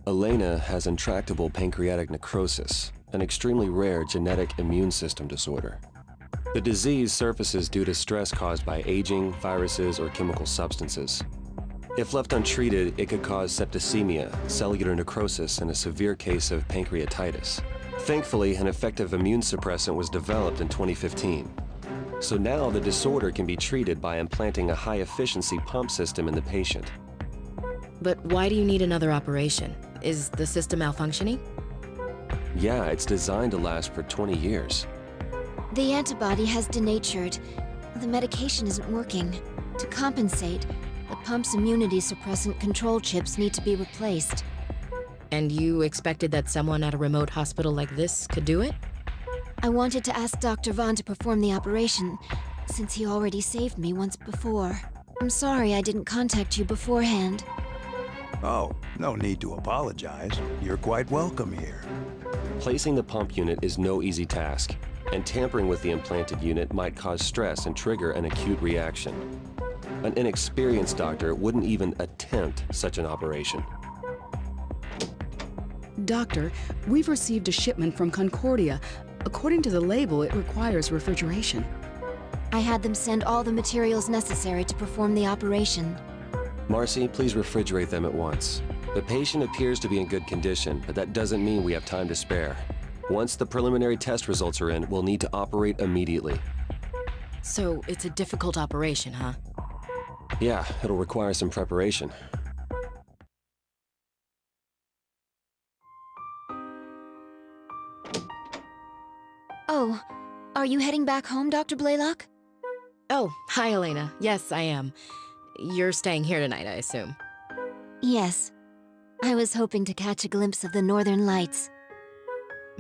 Elena has intractable pancreatic necrosis, an extremely rare genetic immune system disorder. The disease surfaces due to stress caused by aging, viruses, or chemical substances. If left untreated, it could cause septicemia, cellular necrosis, and a severe case of pancreatitis. Thankfully, an effective immune suppressant was developed in 2015. So now the disorder can be treated by implanting a high-efficiency pump system in the patient. But why do you need another operation? Is the system malfunctioning? Yeah, it's designed to last for 20 years. The antibody has denatured. The medication isn't working. To compensate, the pump's immunity suppressant control chips need to be replaced. And you expected that someone at a remote hospital like this could do it? I wanted to ask Dr. Vaughn to perform the operation, since he already saved me once before. I'm sorry I didn't contact you beforehand. Oh, no need to apologize. You're quite welcome here. Placing the pump unit is no easy task, and tampering with the implanted unit might cause stress and trigger an acute reaction. An inexperienced doctor wouldn't even attempt such an operation. Doctor, we've received a shipment from Concordia. According to the label, it requires refrigeration. I had them send all the materials necessary to perform the operation. Marcy, please refrigerate them at once. The patient appears to be in good condition, but that doesn't mean we have time to spare. Once the preliminary test results are in, we'll need to operate immediately. So it's a difficult operation, huh? Yeah, it'll require some preparation. Oh, are you heading back home, Dr. Blaylock? Oh, hi, Elena. Yes, I am. You're staying here tonight, I assume. Yes. I was hoping to catch a glimpse of the northern lights.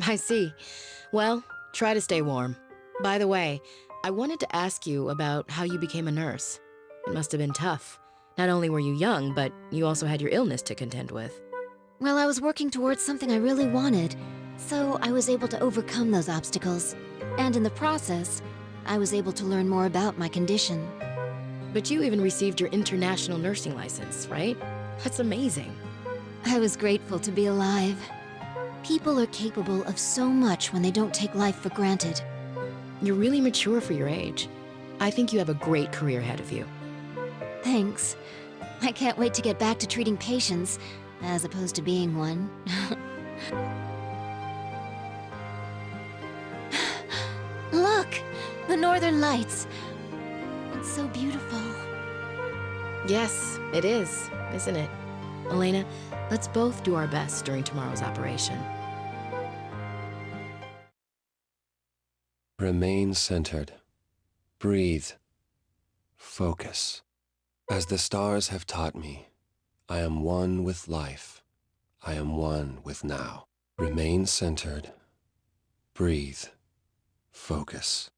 I see. Well, try to stay warm. By the way, I wanted to ask you about how you became a nurse. It must have been tough. Not only were you young, but you also had your illness to contend with. Well, I was working towards something I really wanted, so I was able to overcome those obstacles. And in the process, I was able to learn more about my condition. But you even received your international nursing license, right? That's amazing. I was grateful to be alive. People are capable of so much when they don't take life for granted. You're really mature for your age. I think you have a great career ahead of you. Thanks. I can't wait to get back to treating patients, as opposed to being one. Look! The northern lights! It's so beautiful. Yes, it is, isn't it? Elena, let's both do our best during tomorrow's operation. Remain centered. Breathe. Focus. As the stars have taught me, I am one with life. I am one with now. Remain centered. Breathe. Focus.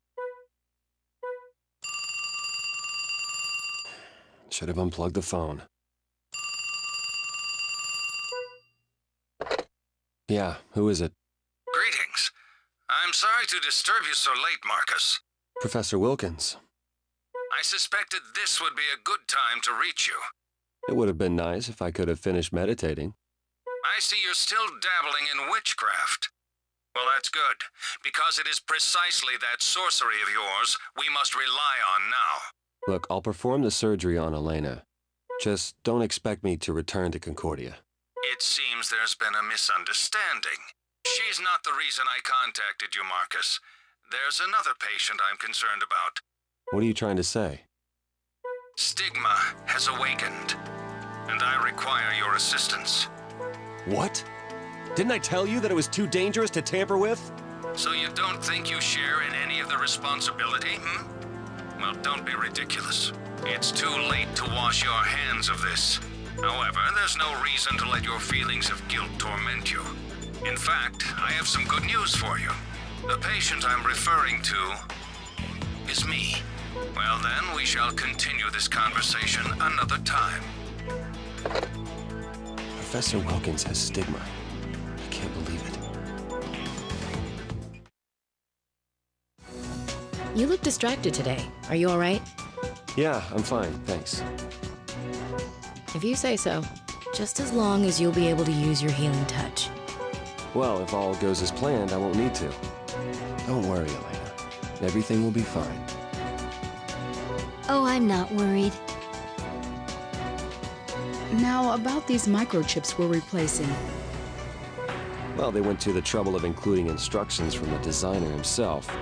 Should have unplugged the phone. Yeah, who is it? Greetings. I'm sorry to disturb you so late, Marcus. Professor Wilkins. I suspected this would be a good time to reach you. It would have been nice if I could have finished meditating. I see you're still dabbling in witchcraft. Well, that's good, because it is precisely that sorcery of yours we must rely on now. Look, I'll perform the surgery on Elena. Just don't expect me to return to Concordia. It seems there's been a misunderstanding. She's not the reason I contacted you, Marcus. There's another patient I'm concerned about. What are you trying to say? Stigma has awakened, and I require your assistance. What? Didn't I tell you that it was too dangerous to tamper with? So you don't think you share in any of the responsibility, hmm? Well, don't be ridiculous. It's too late to wash your hands of this. However, there's no reason to let your feelings of guilt torment you. In fact, I have some good news for you. The patient I'm referring to is me. Well then, we shall continue this conversation another time. Professor Wilkins has stigma. I can't believe it. You look distracted today. Are you all right? Yeah, I'm fine, thanks. If you say so. just as long as you'll be able to use your healing touch. Well, if all goes as planned, I won't need to. Don't worry, Elena. Everything will be fine. Oh, I'm not worried. Now, about these microchips we're replacing. Well, they went to the trouble of including instructions from the designer himself.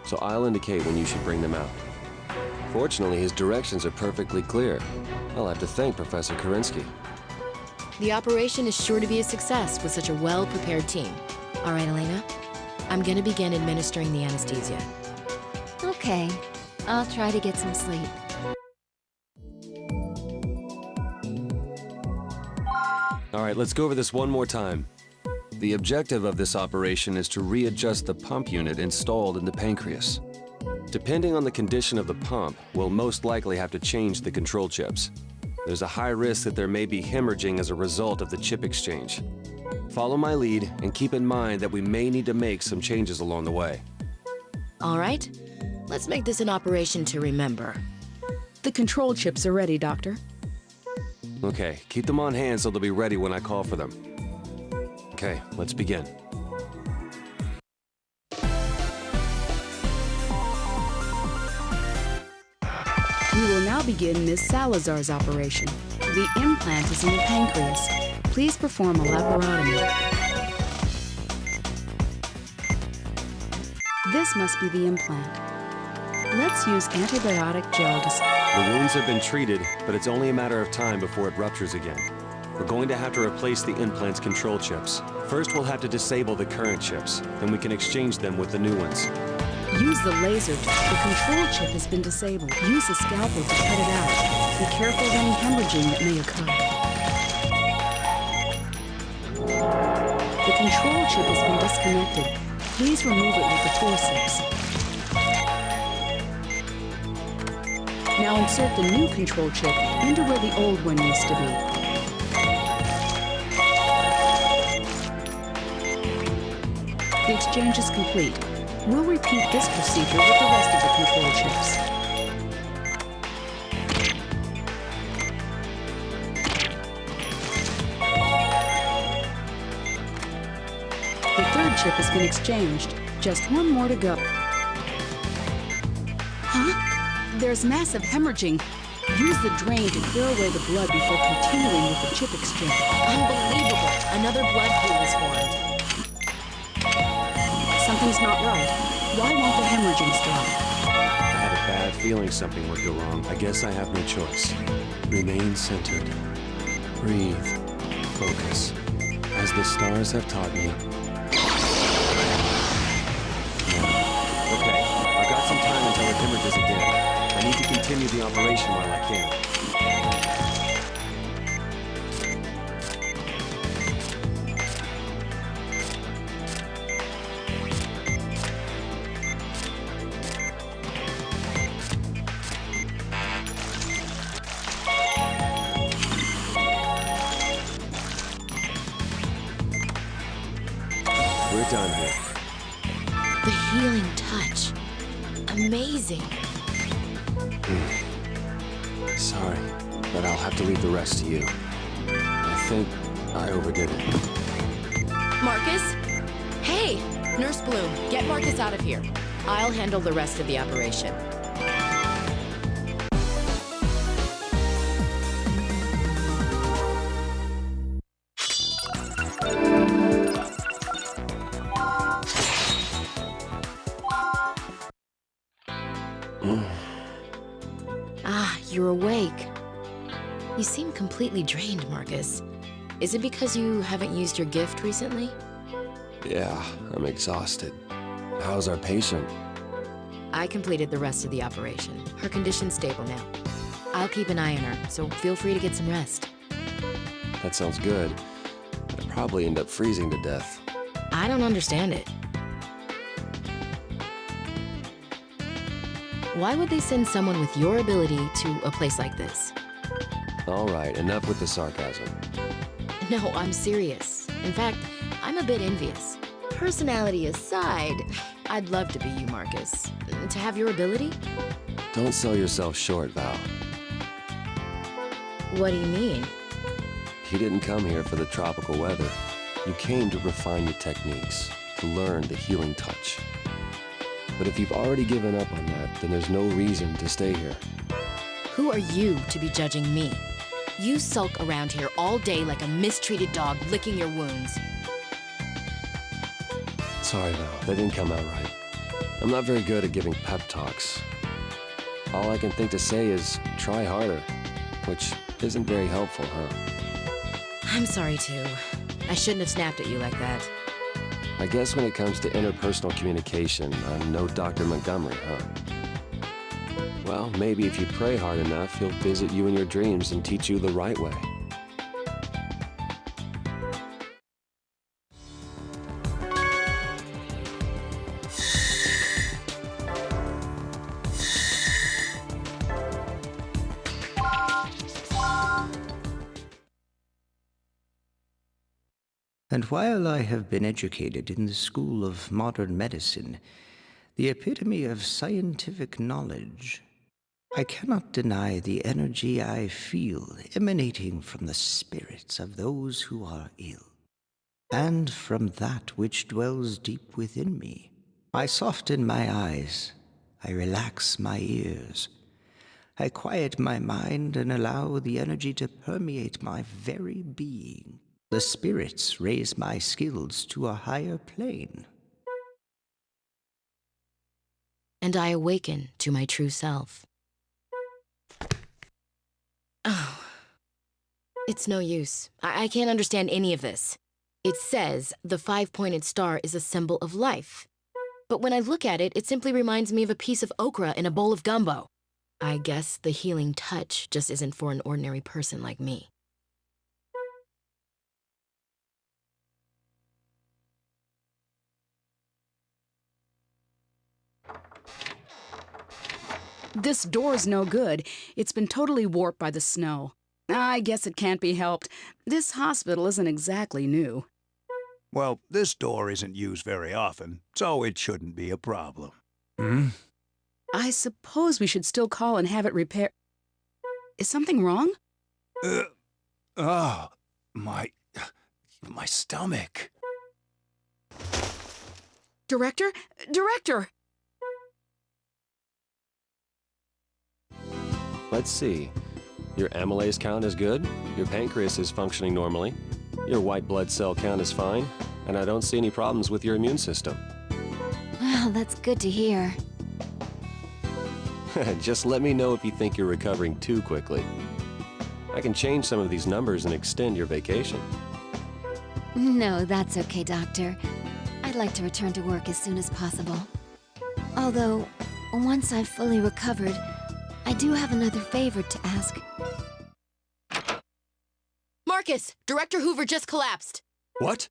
So I'll indicate when you should bring them out. Fortunately, his directions are perfectly clear. I'll have to thank Professor Kerensky. The operation is sure to be a success with such a well-prepared team. All right, Elena? I'm gonna begin administering the anesthesia. Okay, I'll try to get some sleep. All right, let's go over this one more time. The objective of this operation is to readjust the pump unit installed in the pancreas. Depending on the condition of the pump, we'll most likely have to change the control chips. There's a high risk that there may be hemorrhaging as a result of the chip exchange. Follow my lead and keep in mind that we may need to make some changes along the way. All right? Let's make this an operation to remember. The control chips are ready, Doctor. Okay, keep them on hand so they'll be ready when I call for them. Okay, let's begin. We will now begin Miss Salazar's operation. The implant is in the pancreas. Please perform a laparotomy. This must be the implant. Let's use antibiotic gel to... The wounds have been treated, but it's only a matter of time before it ruptures again. We're going to have to replace the implant's control chips. First, we'll have to disable the current chips. Then we can exchange them with the new ones. Use the laser. The control chip has been disabled. Use a scalpel to cut it out. Be careful of any hemorrhaging that may occur. The control chip has been disconnected. Please remove it with the forceps. Now insert the new control chip into where the old one used to be. The exchange is complete. We'll repeat this procedure with the rest of the control chips. The third chip has been exchanged. Just one more to go. Huh? There's massive hemorrhaging. Use the drain to clear away the blood before continuing with the chip exchange. Unbelievable! Another blood pool is formed. Something's not right. Why won't the hemorrhaging stop? I had a bad feeling something would go wrong. I guess I have no choice. Remain centered. Breathe. Focus. As the stars have taught me. Okay, I've got some time until it hemorrhages again. I need to continue the operation while I can. We're done here. The healing touch. Amazing. Sorry, but I'll have to leave the rest to you. I think I overdid it. Marcus? Hey! Nurse Bloom, get Marcus out of here. I'll handle the rest of the operation. Ah, you're awake. You seem completely drained, Marcus. Is it because you haven't used your gift recently? Yeah, I'm exhausted. How's our patient? I completed the rest of the operation. Her condition's stable now. I'll keep an eye on her, so feel free to get some rest. That sounds good. I'd probably end up freezing to death. I don't understand it. Why would they send someone with your ability to a place like this? All right, enough with the sarcasm. No, I'm serious. In fact, I'm a bit envious. Personality aside, I'd love to be you, Marcus. To have your ability? Don't sell yourself short, Val. What do you mean? you didn't come here for the tropical weather. You came to refine your techniques, to learn the healing touch. But if you've already given up on that, then there's no reason to stay here. Who are you to be judging me? You sulk around here all day like a mistreated dog licking your wounds. Sorry, Val, that didn't come out right. I'm not very good at giving pep talks. All I can think to say is, try harder, which isn't very helpful, huh? I'm sorry, too. I shouldn't have snapped at you like that. I guess when it comes to interpersonal communication, I'm no Dr. Montgomery, huh? Well, maybe if you pray hard enough, he'll visit you in your dreams and teach you the right way. And while I have been educated in the school of modern medicine, the epitome of scientific knowledge, I cannot deny the energy I feel emanating from the spirits of those who are ill, and from that which dwells deep within me. I soften my eyes, I relax my ears, I quiet my mind and allow the energy to permeate my very being. The spirits raise my skills to a higher plane. And I awaken to my true self. Oh. It's no use. I can't understand any of this. It says the 5-pointed star is a symbol of life. But when I look at it, it simply reminds me of a piece of okra in a bowl of gumbo. I guess the healing touch just isn't for an ordinary person like me. This door's no good. It's been totally warped by the snow. I guess it can't be helped. This hospital isn't exactly new. Well, this door isn't used very often, so it shouldn't be a problem. I suppose we should still call and have it repaired. Is something wrong? My stomach. Director? Director! Let's see. Your amylase count is good, your pancreas is functioning normally, your white blood cell count is fine, and I don't see any problems with your immune system. Well, that's good to hear. Just let me know if you think you're recovering too quickly. I can change some of these numbers and extend your vacation. No, that's okay, Doctor. I'd like to return to work as soon as possible. Although, once I've fully recovered, I do have another favor to ask. Marcus! Director Hoover just collapsed! What?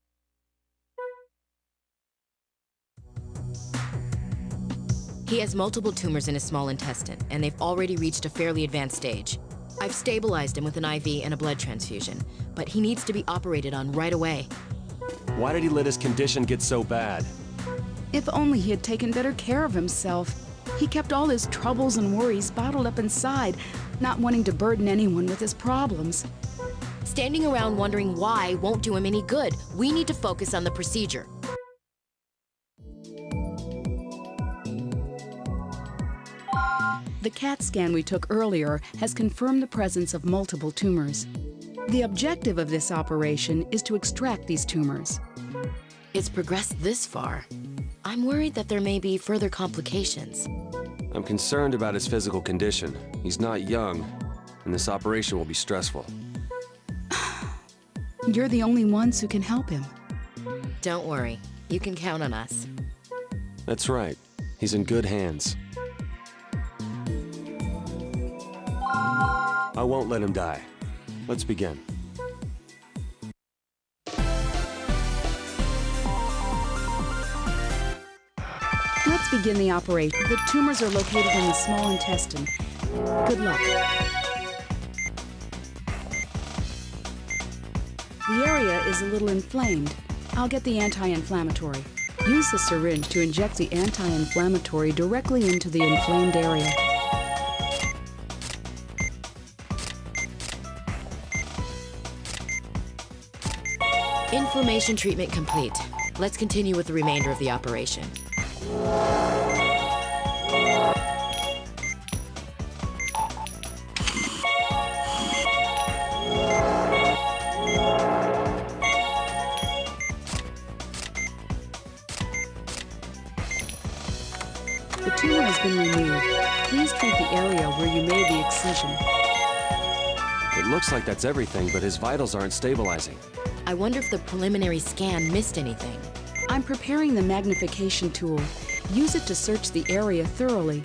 He has multiple tumors in his small intestine, and they've already reached a fairly advanced stage. I've stabilized him with an IV and a blood transfusion, but he needs to be operated on right away. Why did he let his condition get so bad? If only he had taken better care of himself. He kept all his troubles and worries bottled up inside, not wanting to burden anyone with his problems. Standing around wondering why won't do him any good. We need to focus on the procedure. The CAT scan we took earlier has confirmed the presence of multiple tumors. The objective of this operation is to extract these tumors. It's progressed this far. I'm worried that there may be further complications. I'm concerned about his physical condition. He's not young, and this operation will be stressful. You're the only ones who can help him. Don't worry. You can count on us. That's right. He's in good hands. I won't let him die. Let's begin. Let's begin the operation. The tumors are located in the small intestine. Good luck. The area is a little inflamed. I'll get the anti-inflammatory. Use the syringe to inject the anti-inflammatory directly into the inflamed area. Inflammation treatment complete. Let's continue with the remainder of the operation. The tumor has been removed. Please treat the area where you made the excision. It looks like that's everything, but his vitals aren't stabilizing. I wonder if the preliminary scan missed anything. I'm preparing the magnification tool. Use it to search the area thoroughly.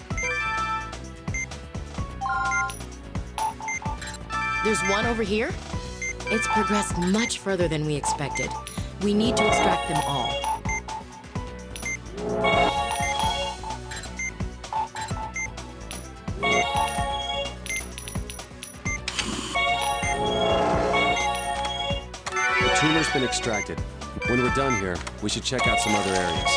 There's one over here? It's progressed much further than we expected. We need to extract them all. The tumor's been extracted. When we're done here, we should check out some other areas.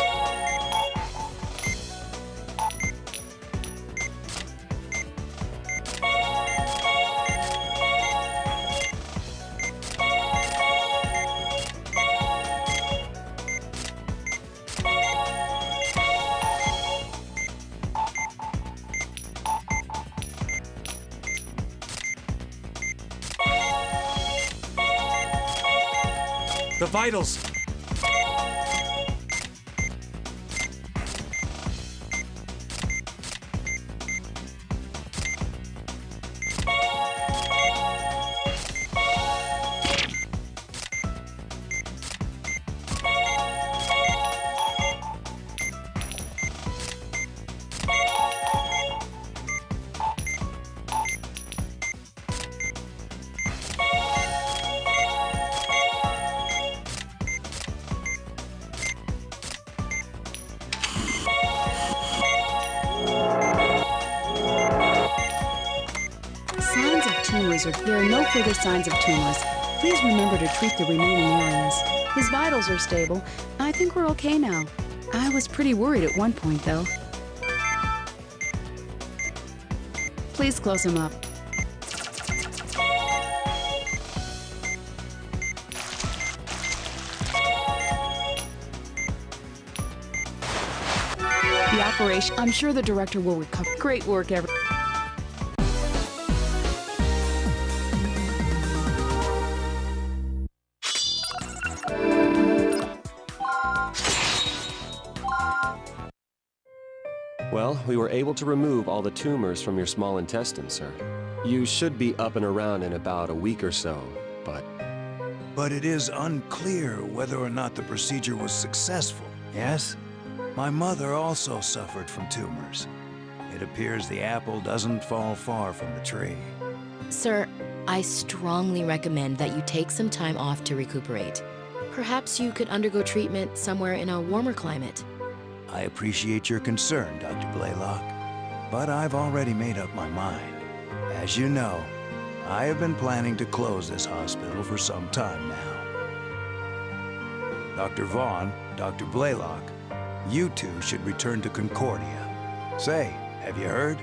The vitals! There are no further signs of tumors. Please remember to treat the remaining areas. His vitals are stable. I think we're okay now. I was pretty worried at one point, though. Please close him up. The operation, I'm sure the director will recover. Great work, everyone. Well, we were able to remove all the tumors from your small intestine, sir. You should be up and around in about a week or so, but... But it is unclear whether or not the procedure was successful, yes? My mother also suffered from tumors. It appears the apple doesn't fall far from the tree. Sir, I strongly recommend that you take some time off to recuperate. Perhaps you could undergo treatment somewhere in a warmer climate. I appreciate your concern, Dr. Blaylock, but I've already made up my mind. As you know, I have been planning to close this hospital for some time now. Dr. Vaughn, Dr. Blaylock, you two should return to Concordia. Say, have you heard?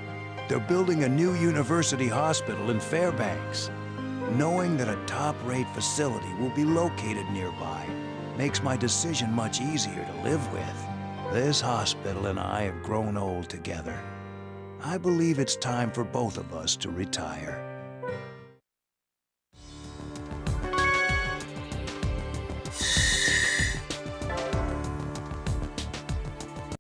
They're building a new university hospital in Fairbanks. Knowing that a top-rate facility will be located nearby makes my decision much easier to live with. This hospital and I have grown old together. I believe it's time for both of us to retire.